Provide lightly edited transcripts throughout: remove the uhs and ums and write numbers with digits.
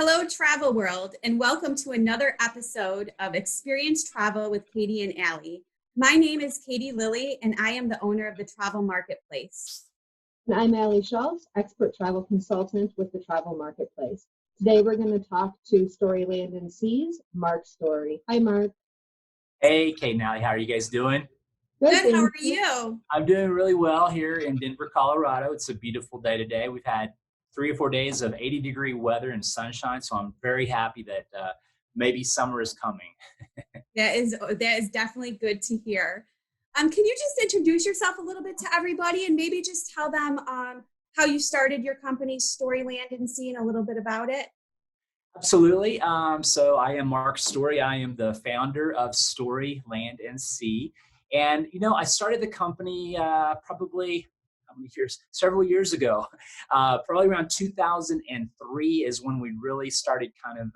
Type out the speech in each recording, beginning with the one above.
Hello, travel world, and welcome to another episode of Experience Travel with Katie and Allie. My name is Katie Lilly, and I am the owner of the Travel Marketplace. And I'm Allie Schultz, expert travel consultant with the Travel Marketplace. Today we're going to talk to Storyland and Seas, Mark Story. Hi, Mark. Hey, Kate and Allie, how are you guys doing? Good, how are you? I'm doing really well here in Denver, Colorado. It's a beautiful day today. We've had 3 or 4 days of 80-degree weather and sunshine, so I'm very happy that maybe summer is coming. That is definitely good to hear. Can you just introduce yourself a little bit to everybody and maybe just tell them how you started your company, Storyland and Sea, and a little bit about it? Absolutely. So I am Mark Story. I am the founder of Story, Land, and Sea. And, I started the company probably, how many years? Several years ago. Probably around 2003 is when we really started kind of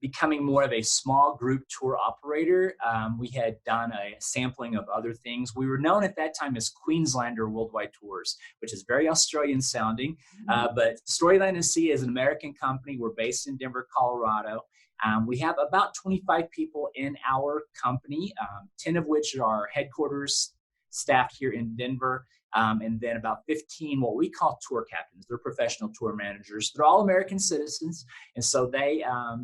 becoming more of a small group tour operator. We had done a sampling of other things. We were known at that time as Queenslander Worldwide Tours, which is very Australian sounding. But Storyland and Sea is an American company. We're based in Denver, Colorado. We have about 25 people in our company, 10 of which are headquarters staffed here in Denver. And then about 15 what we call tour captains. They're professional tour managers. They're all American citizens. And so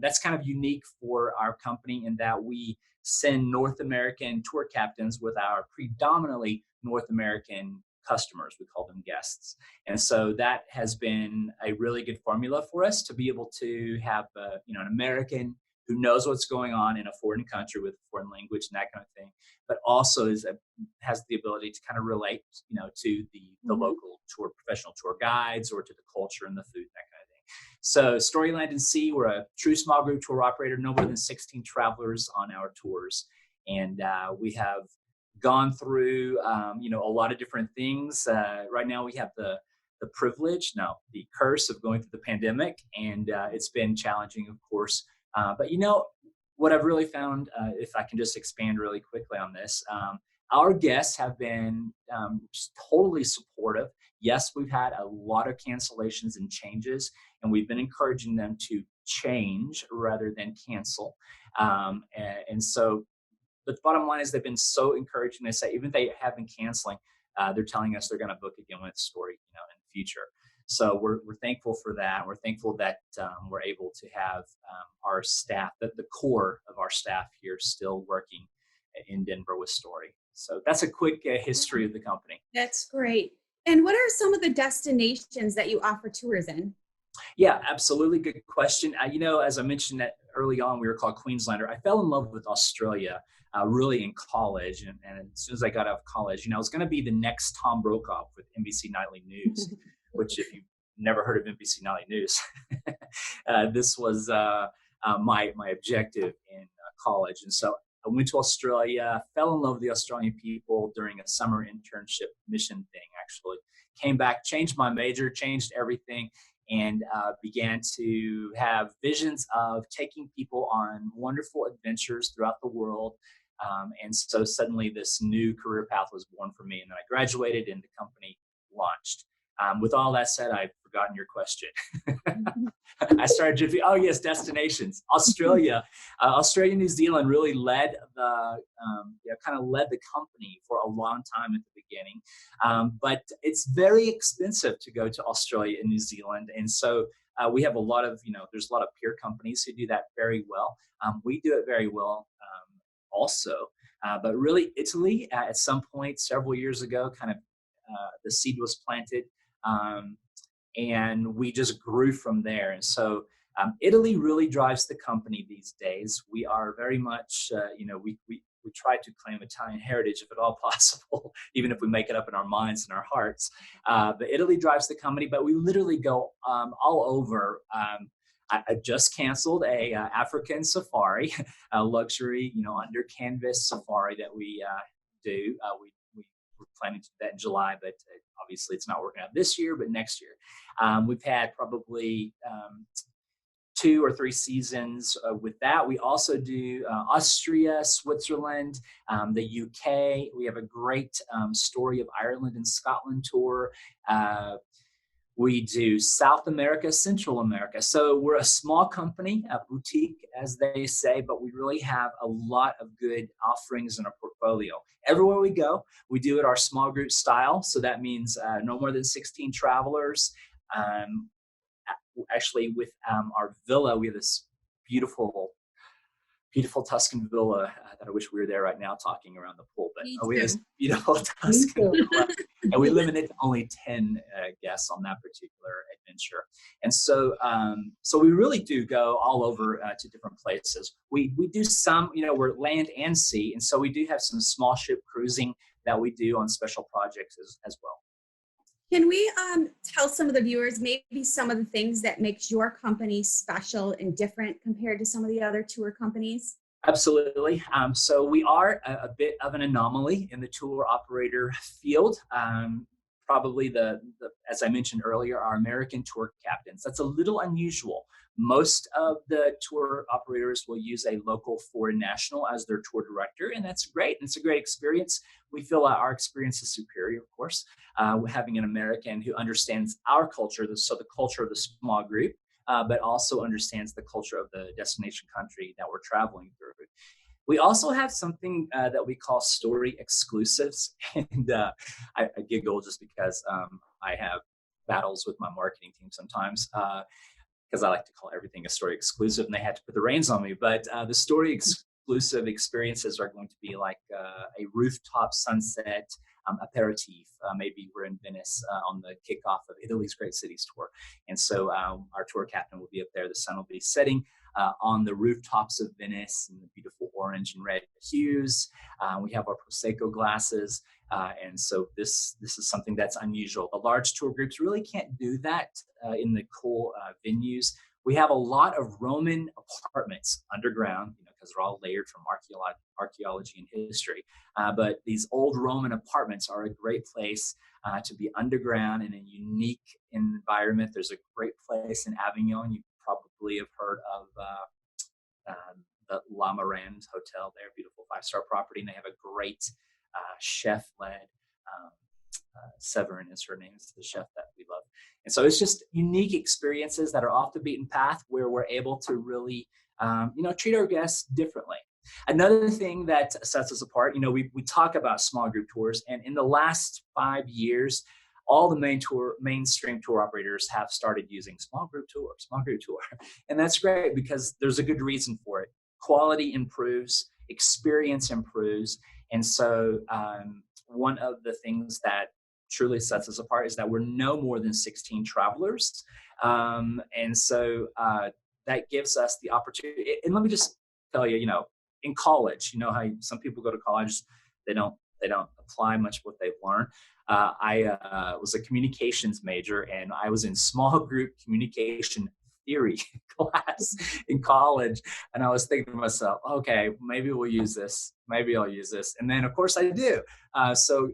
that's kind of unique for our company in that we send North American tour captains with our predominantly North American customers. We call them guests. And so that has been a really good formula for us to be able to have an American who knows what's going on in a foreign country with a foreign language and that kind of thing, but also has the ability to kind of relate, to the local tour, professional tour guides, or to the culture and the food, that kind of thing. So Storyland and Sea, we're a true small group tour operator, no more than 16 travelers on our tours. And we have gone through, a lot of different things. Right now we have the curse of going through the pandemic, and it's been challenging, of course. But what I've really found, if I can just expand really quickly on this, our guests have been just totally supportive. Yes, we've had a lot of cancellations and changes, and we've been encouraging them to change rather than cancel. And so, but the bottom line is they've been so encouraging. They say even if they have been canceling, they're telling us they're going to book again with Story, in the future. So we're thankful for that. We're thankful that we're able to have our staff, the core of our staff here, still working in Denver with Story. So that's a quick history of the company. That's great. And what are some of the destinations that you offer tours in? Yeah, absolutely. Good question. As I mentioned that early on, we were called Queenslander. I fell in love with Australia really in college. And as soon as I got out of college, I was going to be the next Tom Brokaw with NBC Nightly News. Which, if you've never heard of NBC Nightly News, this was my objective in college. And so I went to Australia, fell in love with the Australian people during a summer internship mission thing, actually. Came back, changed my major, changed everything, and began to have visions of taking people on wonderful adventures throughout the world. And so suddenly this new career path was born for me. And then I graduated and the company launched. With all that said, I've forgotten your question. I started to oh yes, destinations. Australia, New Zealand really led the company for a long time at the beginning. But it's very expensive to go to Australia and New Zealand, and so we have a lot of there's a lot of peer companies who do that very well. We do it very well also, but really Italy at some point several years ago, kind of the seed was planted. And we just grew from there. And so Italy really drives the company these days. We are very much, we try to claim Italian heritage if at all possible, even if we make it up in our minds and our hearts. But Italy drives the company, but we literally go all over. I just canceled a African safari, a luxury, under canvas safari that we do. We're planning to do that in July, but obviously it's not working out this year, but next year. We've had probably 2 or 3 seasons with that. We also do Austria, Switzerland, the UK. We have a great Story of Ireland and Scotland tour. We do South America, Central America. So we're a small company, a boutique, as they say, but we really have a lot of good offerings in our portfolio. Everywhere we go, we do it our small group style. So that means no more than 16 travelers. Um, Actually, with our villa, we have this beautiful Tuscan villa that I wish we were there right now talking around the pool. But Me we have this too. beautiful Me Tuscan too. villa, and we limited to only 10 guests on that particular adventure. And so we really do go all over to different places. We do some, we're land and sea, and so we do have some small ship cruising that we do on special projects as well. Can we tell some of the viewers maybe some of the things that makes your company special and different compared to some of the other tour companies? Absolutely. So we are a bit of an anomaly in the tour operator field. Probably as I mentioned earlier, our American tour captains. That's a little unusual. Most of the tour operators will use a local foreign national as their tour director, and that's great. It's a great experience. We feel our experience is superior, of course, having an American who understands our culture, so the culture of the small group, but also understands the culture of the destination country that we're traveling through. We also have something that we call story exclusives. And I giggle just because I have battles with my marketing team sometimes because I like to call everything a story exclusive and they had to put the reins on me. But the story exclusive experiences are going to be like a rooftop sunset aperitif. Maybe we're in Venice on the kickoff of Italy's Great Cities Tour. And so our tour captain will be up there. The sun will be setting on the rooftops of Venice in the beautiful orange and red hues. We have our Prosecco glasses. And so this is something that's unusual. The large tour groups really can't do that in the cool venues. We have a lot of Roman apartments underground, because they're all layered from archaeology and history. But these old Roman apartments are a great place to be underground in a unique environment. There's a great place in Avignon. You probably have heard of the La Mirande Hotel there, beautiful 5-star property. And they have a great chef-led Severin is her name, is the chef that we love. And so it's just unique experiences that are off the beaten path where we're able to really, treat our guests differently. Another thing that sets us apart, we talk about small group tours, and in the last 5 years, all the mainstream tour operators have started using small group tour. And that's great because there's a good reason for it. Quality improves, experience improves. And so one of the things that truly sets us apart is that we're no more than 16 travelers. And so that gives us the opportunity. And let me just tell you, in college, how some people go to college, they don't apply much of what they've learned. I was a communications major, and I was in small group communication theory class in college. And I was thinking to myself, okay, maybe we'll use this. Maybe I'll use this. And then, of course, I do. So,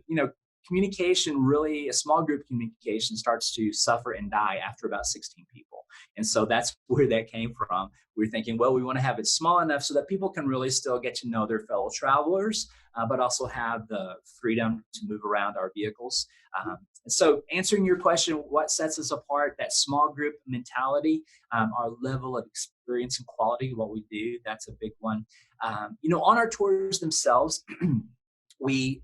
communication really, a small group communication starts to suffer and die after about 16 people. And so that's where that came from. We were thinking, well, we want to have it small enough so that people can really still get to know their fellow travelers, but also have the freedom to move around our vehicles. And so answering your question, what sets us apart, that small group mentality, our level of experience and quality, what we do, that's a big one. On our tours themselves, we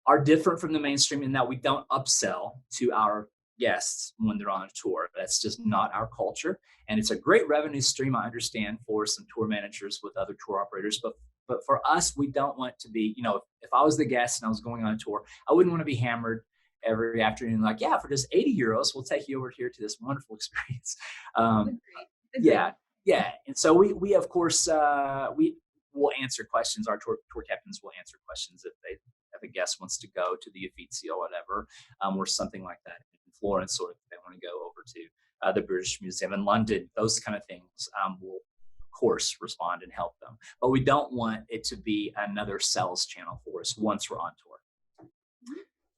are different from the mainstream in that we don't upsell to our guests when they're on a tour. That's just not our culture. And it's a great revenue stream, I understand, for some tour managers with other tour operators. But for us, we don't want to be, if I was the guest and I was going on a tour, I wouldn't want to be hammered every afternoon. Like, yeah, for just 80 euros, we'll take you over here to this wonderful experience. Yeah. And so we of course, we will answer questions. Our tour captains will answer questions if a guest wants to go to the Uffizi or whatever, or something like that in Florence, or if they want to go over to the British Museum in London, those kind of things, we'll of course respond and help them. But we don't want it to be another sales channel for us once we're on tour.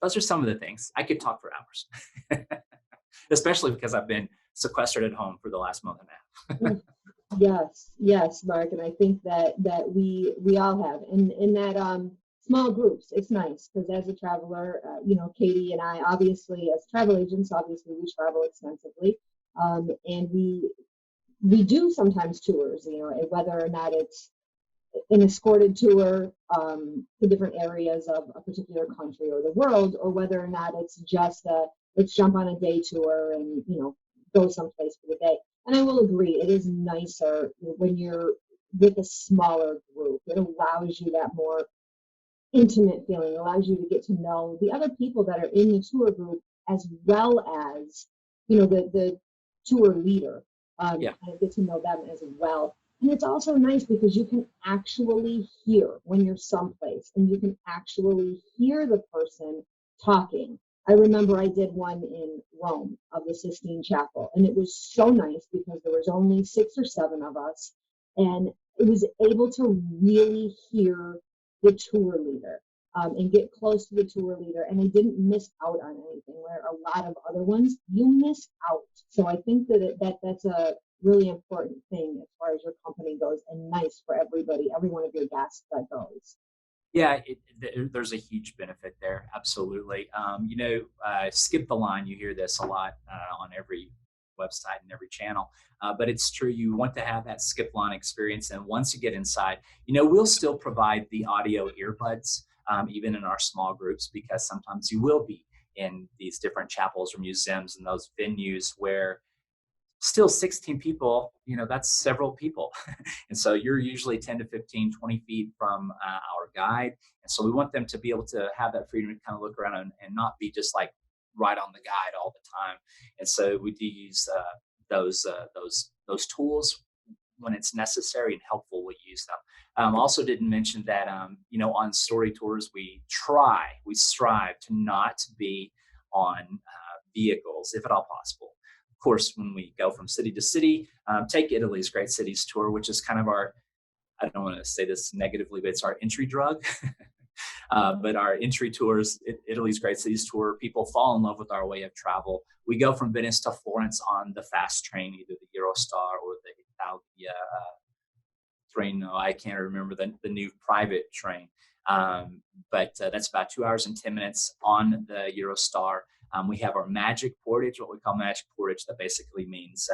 Those are some of the things. I could talk for hours, especially because I've been sequestered at home for the last month and a half. Yes, Mark, and I think that we all have, and that small groups, it's nice because as a traveler, Katie and I, obviously, as travel agents, obviously we travel extensively, and we do sometimes tours, whether or not it's an escorted tour to different areas of a particular country or the world, or whether or not it's just let's jump on a day tour and go someplace for the day. And I will agree, it is nicer when you're with a smaller group. It allows you that more intimate feeling, allows you to get to know the other people that are in the tour group, as well as the tour leader, and get to know them as well. And it's also nice because you can actually hear when you're someplace, and you can actually hear the person talking. I remember I did one in Rome of the Sistine Chapel, and it was so nice because there was only 6 or 7 of us, and it was able to really hear the tour leader and get close to the tour leader, and I didn't miss out on anything, where a lot of other ones you miss out. So I think that's a really important thing as far as your company goes, and nice for everybody, every one of your guests that goes. Yeah, there's a huge benefit there. Absolutely. Skip the line. You hear this a lot on every website and every channel, but it's true. You want to have that skip line experience. And once you get inside, we'll still provide the audio earbuds, even in our small groups, because sometimes you will be in these different chapels or museums and those venues where still 16 people, that's several people. And so you're usually 10 to 15, 20 feet from our guide. And so we want them to be able to have that freedom to kind of look around and not be just like right on the guide all the time. And so we do use those tools when it's necessary and helpful. We use them. Also didn't mention that, on story tours, we strive to not be on vehicles, if at all possible. Of course, when we go from city to city, take Italy's Great Cities Tour, which is kind of our, I don't want to say this negatively, but it's our entry drug. But our entry tours, Italy's Great Cities Tour, people fall in love with our way of travel. We go from Venice to Florence on the fast train, either the Eurostar or the Italia train. No, I can't remember the new private train. But that's about 2 hours and 10 minutes on the Eurostar. We have our magic portage, what we call magic portage. That basically means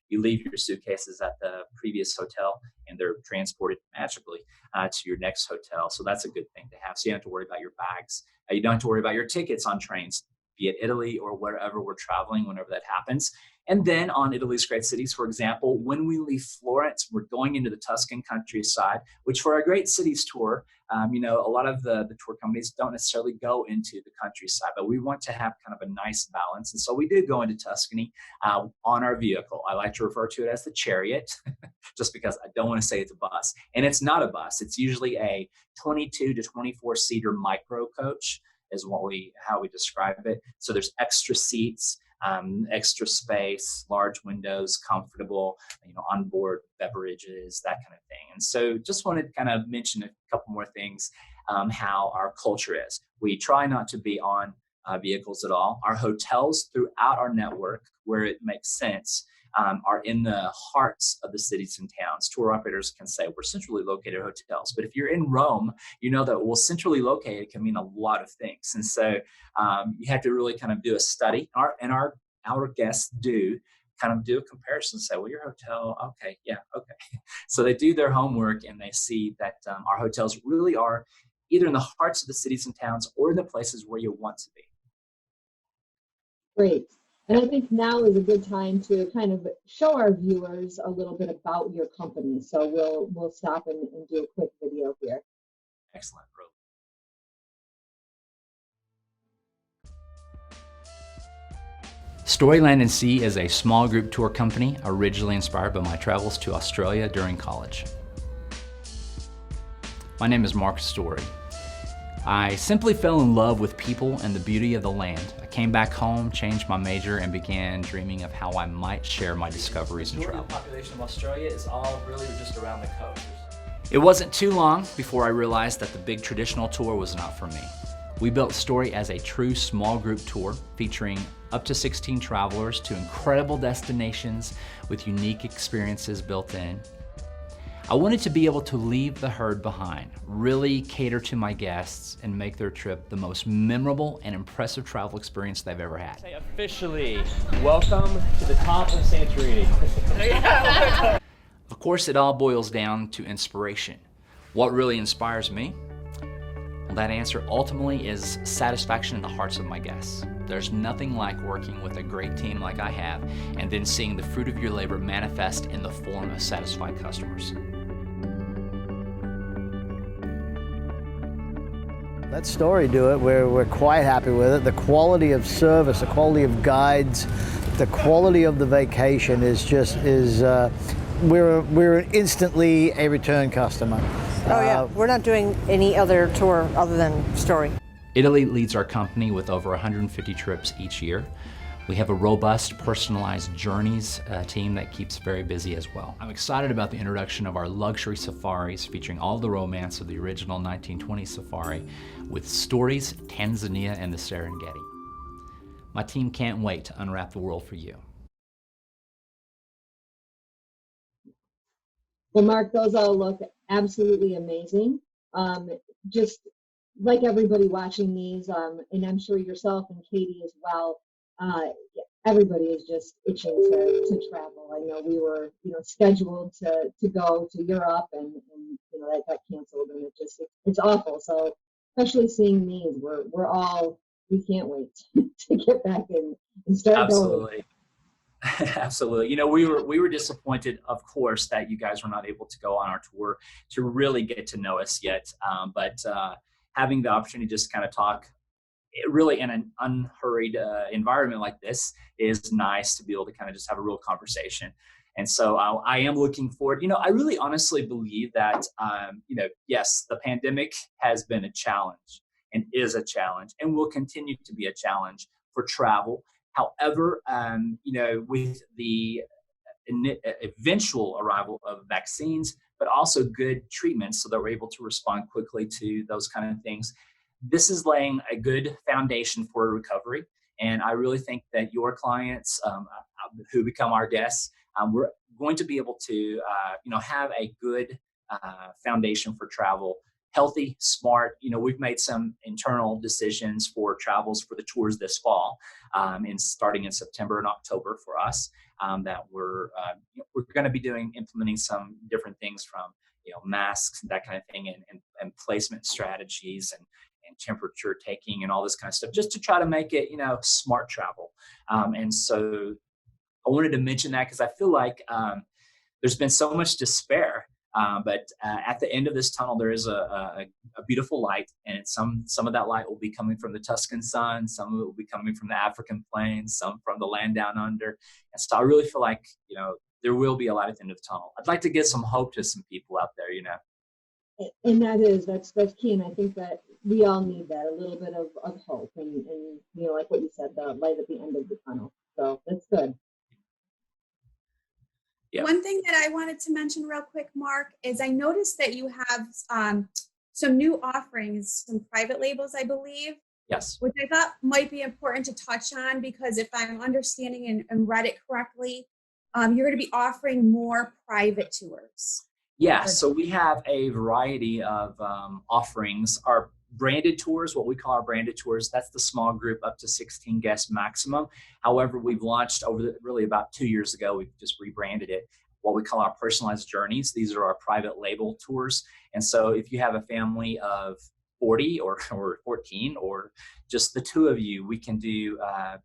you leave your suitcases at the previous hotel and they're transported magically to your next hotel. So that's a good thing to have. So you don't have to worry about your bags. You don't have to worry about your tickets on trains, be it Italy or wherever we're traveling, whenever that happens. And then on Italy's Great Cities, for example, when we leave Florence, we're going into the Tuscan countryside, which for our Great Cities tour, a lot of the tour companies don't necessarily go into the countryside, but we want to have kind of a nice balance. And so we do go into Tuscany on our vehicle. I like to refer to it as the chariot, just because I don't want to say it's a bus. And it's not a bus. It's usually a 22 to 24-seater micro coach is how we describe it. So there's extra seats, extra space, large windows, comfortable, onboard beverages, that kind of thing. And so just wanted to kind of mention a couple more things, how our culture is. We try not to be on vehicles at all. Our hotels throughout our network, where it makes sense, are in the hearts of the cities and towns. Tour operators can say we're centrally located hotels, but if you're in Rome, you know that centrally located can mean a lot of things. And so you have to really kind of do a study, and our guests do kind of do a comparison, say, well, your hotel, okay, yeah, okay. So they do their homework and they see that our hotels really are either in the hearts of the cities and towns or in the places where you want to be. Great. And I think now is a good time to kind of show our viewers a little bit about your company. So we'll stop and do a quick video here. Excellent. Storyland & Sea is a small group tour company originally inspired by my travels to Australia during college. My name is Mark Story. I simply fell in love with people and the beauty of the land. I came back home, changed my major, and began dreaming of how I might share my discoveries and travel. The population of Australia is all really just around the coast. It wasn't too long before I realized that the big traditional tour was not for me. We built Story as a true small group tour featuring up to 16 travelers to incredible destinations with unique experiences built in. I wanted to be able to leave the herd behind, really cater to my guests, and make their trip the most memorable and impressive travel experience they've ever had. Say officially, welcome to the top of Santorini. Of course, it all boils down to inspiration. What really inspires me? Well, that answer ultimately is satisfaction in the hearts of my guests. There's nothing like working with a great team like I have, and then seeing the fruit of your labor manifest in the form of satisfied customers. Let Story do it. We're quite happy with it. The quality of service, the quality of guides, the quality of the vacation we're instantly a return customer. Oh yeah, we're not doing any other tour other than Story. Italy leads our company with over 150 trips each year. We have a robust, personalized journeys team that keeps very busy as well. I'm excited about the introduction of our luxury safaris featuring all the romance of the original 1920s safari with Stories, Tanzania, and the Serengeti. My team can't wait to unwrap the world for you. Well, Mark, those all look absolutely amazing. Just like everybody watching these, and I'm sure yourself and Katie as well, everybody is just itching to travel. I know we were, scheduled to go to Europe, and that got canceled, and it's awful. So especially seeing these, we can't wait to get back and start Absolutely. going. Absolutely. We were disappointed, of course, that you guys were not able to go on our tour to really get to know us yet. But having the opportunity to just kind of talk really in an unhurried environment like this is nice to be able to kind of just have a real conversation. And so I am looking forward. I really honestly believe that, yes, the pandemic has been a challenge and is a challenge and will continue to be a challenge for travel. However, with the eventual arrival of vaccines, but also good treatments so that we're able to respond quickly to those kind of things, this is laying a good foundation for a recovery. And I really think that your clients who become our guests, we're going to be able to, have a good foundation for travel. Healthy, smart. We've made some internal decisions for travels for the tours this fall, starting in September and October for us. That we're going to be implementing some different things from masks and that kind of thing, and placement strategies and temperature taking and all this kind of stuff, just to try to make it smart travel. And so I wanted to mention that because I feel like there's been so much despair. But at the end of this tunnel, there is a beautiful light, and some of that light will be coming from the Tuscan sun, some of it will be coming from the African plains, some from the land down under. And so I really feel like, there will be a light at the end of the tunnel. I'd like to give some hope to some people out there, And that's key. And I think that we all need that, a little bit of hope, and like what you said, the light at the end of the tunnel. So that's good. Yeah. One thing that I wanted to mention real quick, Mark, is I noticed that you have some new offerings, some private labels, I believe. Yes. Which I thought might be important to touch on, because if I'm understanding and read it correctly, you're going to be offering more private tours. Yeah, so we have a variety of offerings. Our branded tours, what we call our branded tours, that's the small group up to 16 guests maximum. However, we've launched really about 2 years ago, we've just rebranded it, what we call our personalized journeys. These are our private label tours. And so if you have a family of 40 or 14 or just the two of you, we can do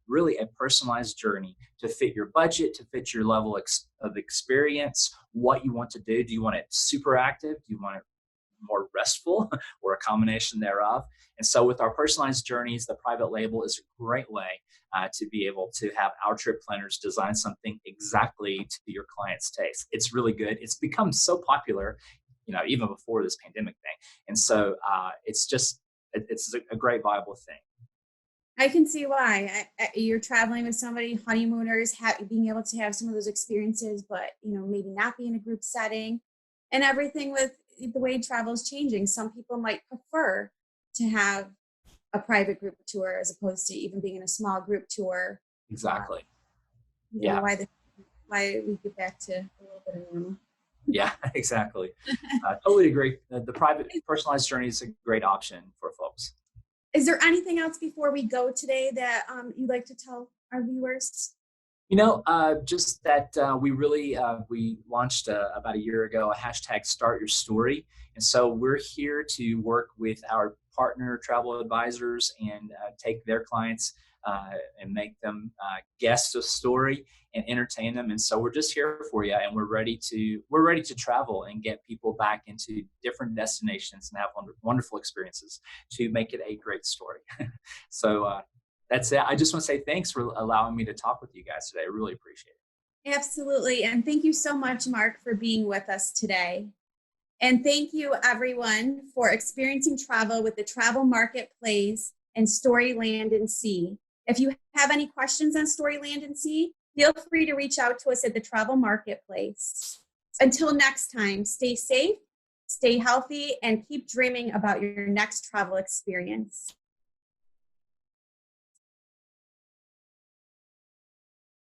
really a personalized journey to fit your budget, to fit your level of experience, what you want to do. Do you want it super active? Do you want it more restful, or a combination thereof? And so with our personalized journeys, the private label is a great way to be able to have our trip planners design something exactly to your client's taste. It's really good. It's become so popular, even before this pandemic thing. And so it's a great viable thing. I can see why. You're traveling with somebody, honeymooners, being able to have some of those experiences, but maybe not be in a group setting, and everything with the way travel is changing. Some people might prefer to have a private group tour as opposed to even being in a small group tour. Exactly. Why we get back to a little bit of normal. Yeah, exactly. Totally agree. The private personalized journey is a great option for folks. Is there anything else before we go today that you'd like to tell our viewers? Just that we launched about a year ago a hashtag Start Your Story, and so we're here to work with our partner travel advisors and take their clients and make them guess a story and entertain them. And so we're just here for you, and we're ready to travel and get people back into different destinations and have wonderful experiences to make it a great story. So. That's it. I just want to say thanks for allowing me to talk with you guys today. I really appreciate it. Absolutely. And thank you so much, Mark, for being with us today. And thank you, everyone, for experiencing travel with the Travel Marketplace and Storyland and Sea. If you have any questions on Storyland and Sea, feel free to reach out to us at the Travel Marketplace. Until next time, stay safe, stay healthy, and keep dreaming about your next travel experience.